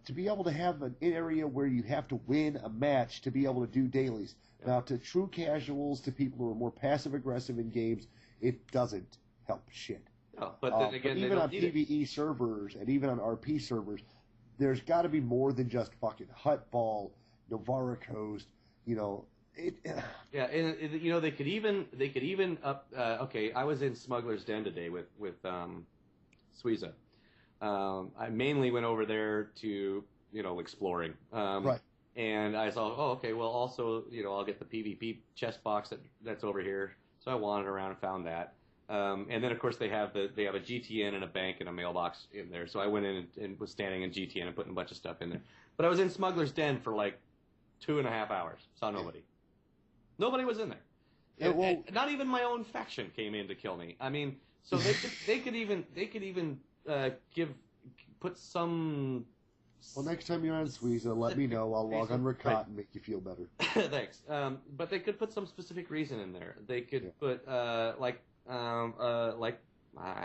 To be able to have an area where you have to win a match to be able to do dailies. Yep. Now, to true casuals, to people who are more passive-aggressive in games, it doesn't help shit. No, but then again, but even on PvE servers and even on RP servers, there's got to be more than just fucking Hutball, Novara Coast, Yeah, and they could even up. Okay, I was in Smuggler's Den today with Suiza. I mainly went over there to, exploring. Right. And I saw, okay, well, also, I'll get the PvP chest box that's over here. So I wandered around and found that. And then, of course, they have a GTN and a bank and a mailbox in there. So I went in and was standing in GTN and putting a bunch of stuff in there. But I was in Smuggler's Den for like 2.5 hours. Saw nobody. Nobody was in there. Yeah, well, not even my own faction came in to kill me. I mean, so they could even put some. Well, next time you're on Suiza, let me know. I'll log on Rakot and make you feel better. Thanks. But they could put some specific reason in there. They could put I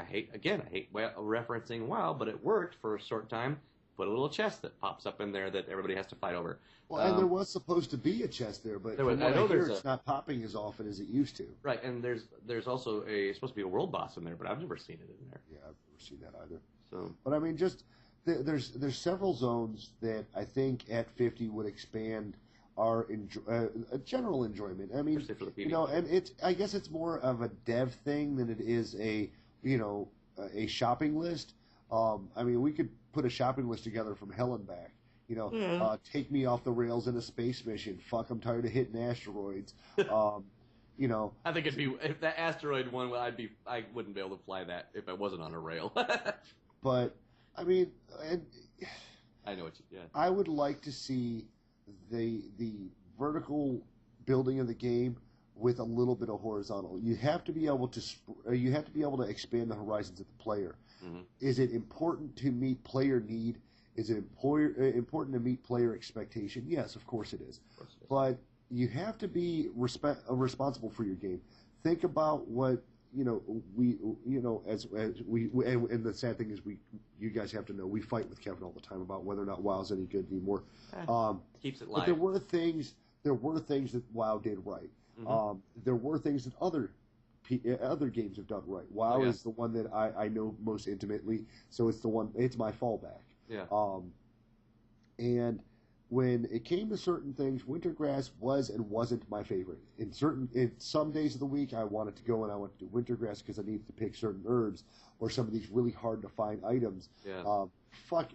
hate referencing WoW, but it worked for a short time. Put a little chest that pops up in there that everybody has to fight over. Well, and there was supposed to be a chest there, but it's not popping as often as it used to. Right, and there's also supposed to be a world boss in there, but I've never seen it in there. Yeah, I've never seen that either. So, but I mean, just there's several zones that I think at 50 would expand our general enjoyment. I mean, and I guess it's more of a dev thing than it is a shopping list. I mean, we could put a shopping list together from hell and back. Take me off the rails in a space mission. Fuck, I'm tired of hitting asteroids. I think if that asteroid one, I wouldn't be able to fly that if I wasn't on a rail. But I mean, I know I would like to see the vertical building of the game with a little bit of horizontal. You have to be able to expand the horizons of the player. Mm-hmm. Is it important to meet player need? Is it important to meet player expectation? Yes, of course it is. But you have to be responsible for your game. Think about what as we and the sad thing is you guys have to know we fight with Kevin all the time about whether or not WoW's any good anymore. Keeps it live. But there were things that WoW did right. Mm-hmm. There were things that other games have done right. WoW is the one that I know most intimately, so it's my fallback. Yeah. And when it came to certain things, wintergrass was and wasn't my favorite. In some days of the week, I wanted to go and I wanted to do wintergrass because I needed to pick certain herbs or some of these really hard to find items. Yeah.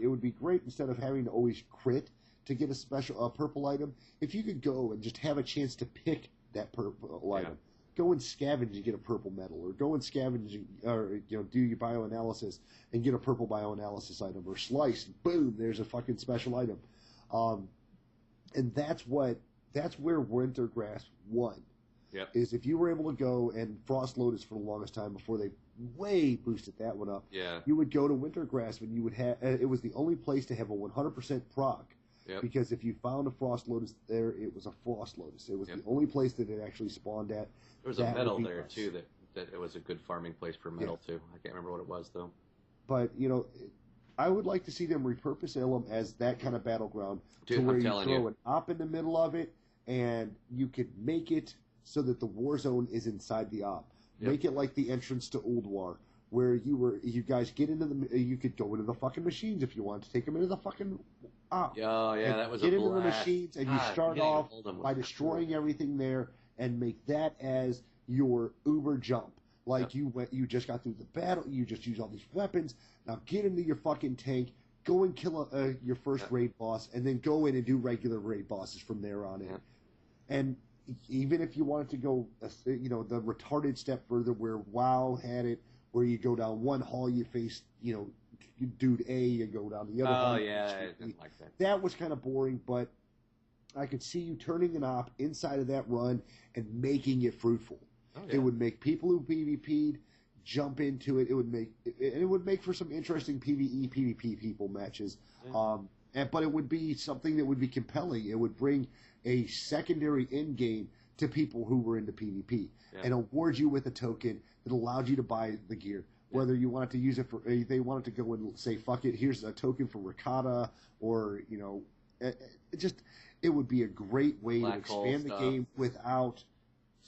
It would be great instead of having to always crit to get a purple item. If you could go and just have a chance to pick that purple item, go and scavenge and get a purple metal, or go and scavenge or do your bioanalysis and get a purple bioanalysis item, or slice, boom, there's a fucking special item. And that's where wintergrass won. Yep. Is if you were able to go, and Frost Lotus for the longest time before they way boosted that one up. Yeah. You would go to wintergrass and you would have. It was the only place to have a 100% proc. Yep. Because if you found a Frost Lotus there, it was a Frost Lotus. It was the only place that it actually spawned at. There was a metal there too that it was a good farming place for metal too. I can't remember what it was though. But I would like to see them repurpose Ilum as that kind of battleground, Dude, to where I'm you telling throw you. an op in the middle of it, and you could make it so that the war zone is inside the op. Yep. Make it like the entrance to Ulduar, where you guys get into you could go into the fucking machines if you want to take them into the fucking op. Oh yeah, that was a get blast. into the machines, and you start off by so destroying everything there, and make that as your uber jump. Like you just got through the battle, you just use all these weapons. Now get into your fucking tank, go and kill your first raid boss, and then go in and do regular raid bosses from there on in. And even if you wanted to go, the retarded step further, where WoW had it, where you go down one hall, you face, dude A, you go down the other hall. Oh yeah, I didn't like that. That was kind of boring, but I could see you turning an op inside of that run and making it fruitful. Oh, yeah. It would make people who PvP'd jump into it. It would make for some interesting PvE PvP people matches. Yeah. But it would be something that would be compelling. It would bring a secondary end game to people who were into PvP and award you with a token that allowed you to buy the gear. Whether you wanted to use it for, they wanted to go and say, fuck it, here's a token for Ricotta, or it would be a great way to expand the game without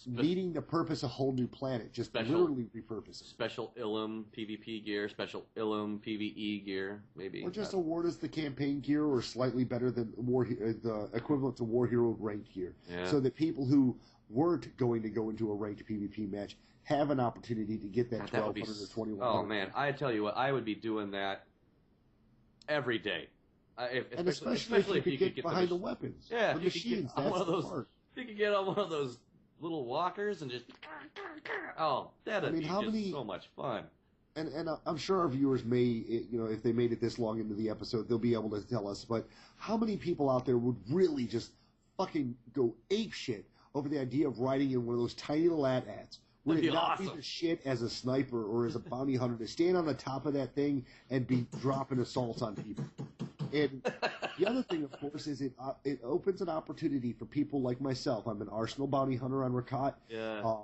needing to purpose a whole new planet, just literally repurpose it. Special Ilum PvP gear, special Ilum PvE gear, maybe. Or just award us the campaign gear, or slightly better than the equivalent to War Hero ranked gear. Yeah. So that people who weren't going to go into a ranked PvP match have an opportunity to get that 1,200 or 2,100. Oh man, I tell you what, I would be doing that every day. Especially if you could get behind the weapons. Yeah, the machines. That's the part. If you could get on one of those little walkers and just that'd be so much fun. And I'm sure our viewers may, if they made it this long into the episode, they'll be able to tell us. But how many people out there would really just fucking go ape shit over the idea of riding in one of those tiny little AT-ATs? Would it not be the shit as a sniper or as a bounty hunter to stand on the top of that thing and be dropping assaults on people? And the other thing, of course, is it opens an opportunity for people like myself. I'm an Arsenal bounty hunter on Rakat. Yeah.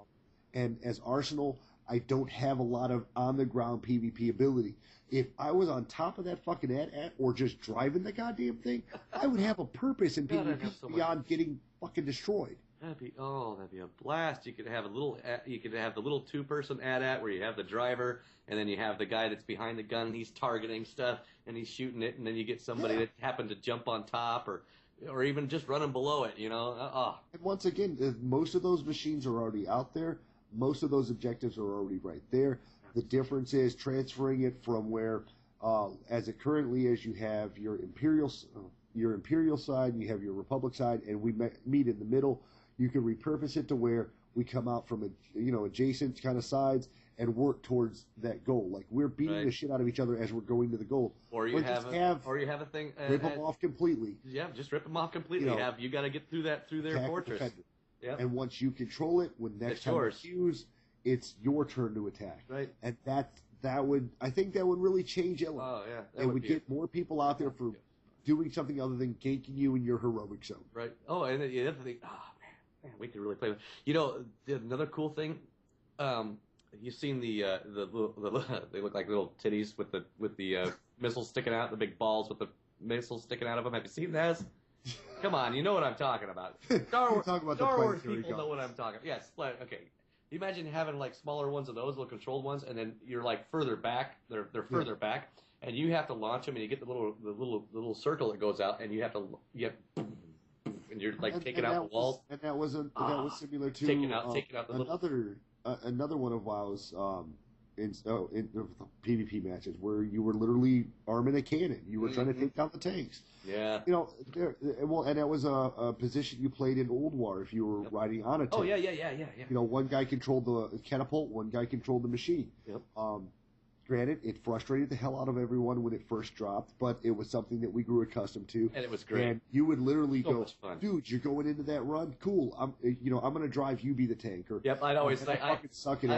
And as Arsenal, I don't have a lot of on-the-ground PvP ability. If I was on top of that fucking AT-AT or just driving the goddamn thing, I would have a purpose in PvP beyond getting fucking destroyed. That'd be a blast. You could have the little two-person AT-AT where you have the driver, and then you have the guy that's behind the gun, and he's targeting stuff, and he's shooting it, and then you get somebody that happened to jump on top, or even just running below it, And once again, most of those machines are already out there. Most of those objectives are already right there. The difference is transferring it from where, as it currently is, you have your Imperial side, and you have your Republic side, and we meet in the middle. You can repurpose it to where we come out from adjacent kind of sides and work towards that goal. Like we're beating the shit out of each other as we're going to the goal. Or you have a thing. Rip them off completely. Yeah, just rip them off completely. You got to get through their fortress. Yep. And once you control it, when next time it's used, it's your turn to attack. Right. And I think that would really change Ilum. Oh yeah. And would get more people out there for doing something other than ganking you in your heroic zone. Right. Oh, and the other thing. Man, we could really play with. Another cool thing. You've seen the they look like little titties with the missiles sticking out, the big balls with the missiles sticking out of them. Have you seen those? Come on, you know what I'm talking about. Star Wars people know what I'm talking about. Yes, okay. Imagine having like smaller ones of those, little controlled ones, and then you're like further back. They're further back, and you have to launch them, and you get the little circle that goes out, and you have to and you're like taking out the walls. And that was similar to taking out the another one of WoW's in PvP matches where you were literally arming a cannon. You were trying to take down the tanks. Yeah. You know, and that was a position you played in Old War if you were riding on a tank. Oh yeah. You know, one guy controlled the catapult, one guy controlled the machine. Yep. Granted, it frustrated the hell out of everyone when it first dropped, but it was something that we grew accustomed to. And it was great. And you would literally go, dude, you're going into that run? Cool. I'm going to drive, you be the tank. Or, yep, I'd always say, I fucking suck at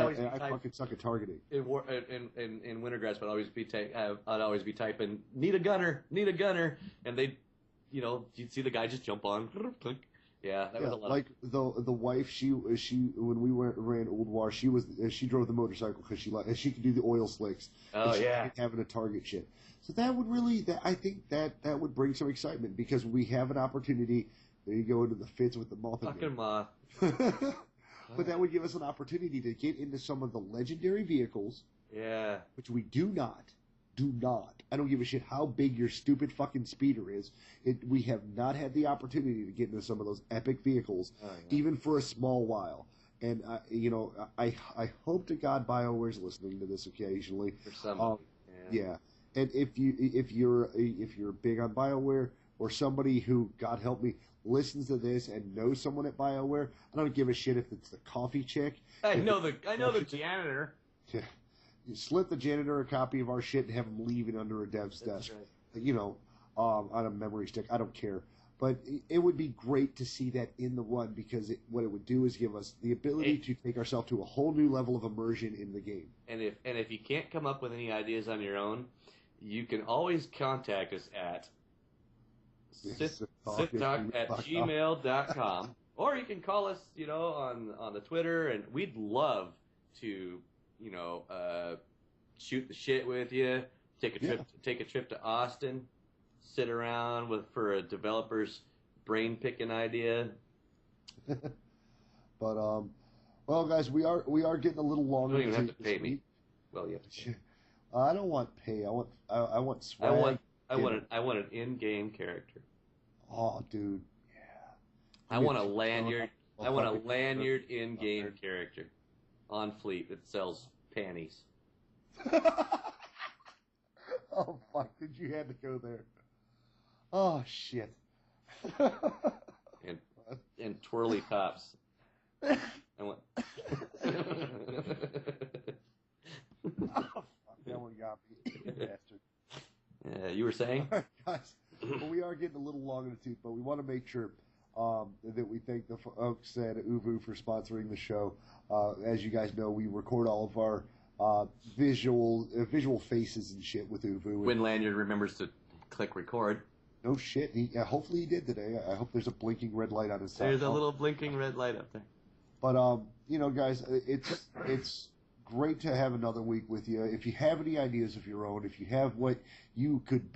targeting. In Wintergrass, I'd always be typing, need a gunner, and they'd, you'd see the guy just jump on, click. Yeah, that was a lot. Like the wife, she when we ran Old War, she drove the motorcycle because she could do the oil slicks. Oh yeah, having a target shit. So that would really, I think that would bring some excitement because we have an opportunity. There you go into the fits with the moth. Fucking moth. But that would give us an opportunity to get into some of the legendary vehicles. Yeah. Which we do not. I don't give a shit how big your stupid fucking speeder is. We have not had the opportunity to get into some of those epic vehicles, even for a small while. And I hope to God BioWare's listening to this occasionally. For some, yeah. And if you're big on BioWare or somebody who, God help me, listens to this and knows someone at BioWare, I don't give a shit if it's the coffee chick. I know the janitor. Yeah. You slip the janitor a copy of our shit and have him leave it under a dev's desk. Right. On a memory stick. I don't care. But it would be great to see that in the run because what it would do is give us the ability to take ourselves to a whole new level of immersion in the game. And if you can't come up with any ideas on your own, you can always contact us at sithtalk@gmail.com, or you can call us, on the Twitter, and we'd love to shoot the shit with you, take a trip to Austin, sit around for a developer's brain picking idea. But well, guys, we are getting a little longer. You don't even have to pay me. Well, you have to pay. I don't want pay. I want swag. I want an in-game character. Oh, dude, yeah. I want a lanyard. I want a lanyard in-game character on Fleet that sells panties. Oh fuck! Did you have to go there? Oh shit! and twirly tops. I want. Oh, fuck, that one got me, you bastard. Yeah, you were saying? All right, guys, well, we are getting a little long in the tooth, but we want to make sure that we thank the folks at Uvu for sponsoring the show. As you guys know, we record all of our visual faces and shit with Uvu. When Lanyard remembers to click record. No shit. Hopefully he did today. I hope there's a blinking red light on his side. There's a little blinking red light up there. But guys, it's great to have another week with you. If you have any ideas of your own, if you have what you could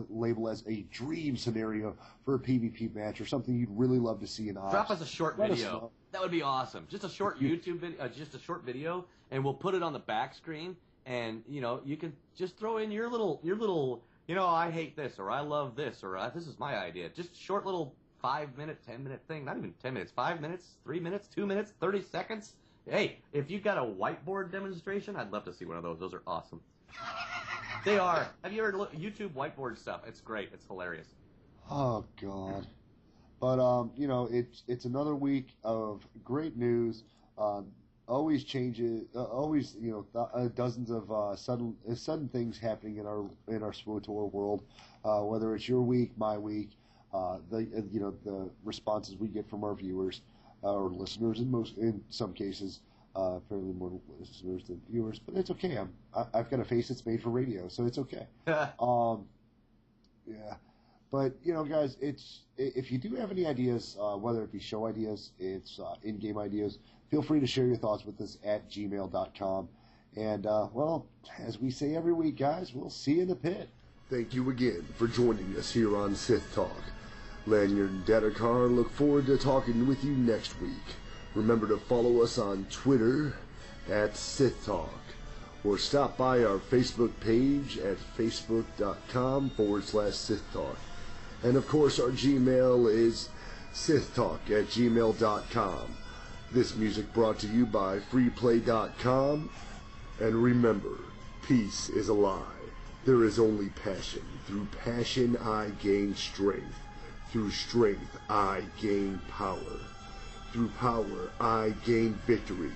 label as a dream scenario for a PvP match or something you'd really love to see in Ops, drop us a short video. That would be awesome. Just a short YouTube video, just a short video, and we'll put it on the back screen. And you can just throw in your little. I hate this, or I love this, or this is my idea. Just short little 5-minute, 10-minute thing. Not even 10 minutes. 5 minutes, 3 minutes, 2 minutes, 30 seconds. Hey, if you've got a whiteboard demonstration, I'd love to see one of those. Those are awesome. They are. Have you ever looked YouTube whiteboard stuff? It's great. It's hilarious. Oh God. But it's another week of great news. Always changes. Always dozens of sudden things happening in our SWTOR world. Whether it's your week, my week, the responses we get from our viewers or listeners. In some cases, fairly more listeners than viewers. But it's okay. I've got a face that's made for radio, so it's okay. Yeah. But, guys, if you do have any ideas, whether it be show ideas, it's in-game ideas, feel free to share your thoughts with us at gmail.com. And, as we say every week, guys, we'll see you in the pit. Thank you again for joining us here on Sith Talk. Lanyard and Dedekar look forward to talking with you next week. Remember to follow us on Twitter at Sith Talk, or stop by our Facebook page at facebook.com/Sith Talk. And of course, our Gmail is sithtalk@gmail.com. This music brought to you by freeplay.com. And remember, peace is a lie. There is only passion. Through passion I gain strength. Through strength I gain power. Through power I gain victory.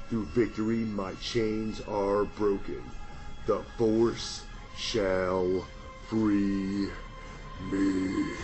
Through victory my chains are broken. The Force shall free me.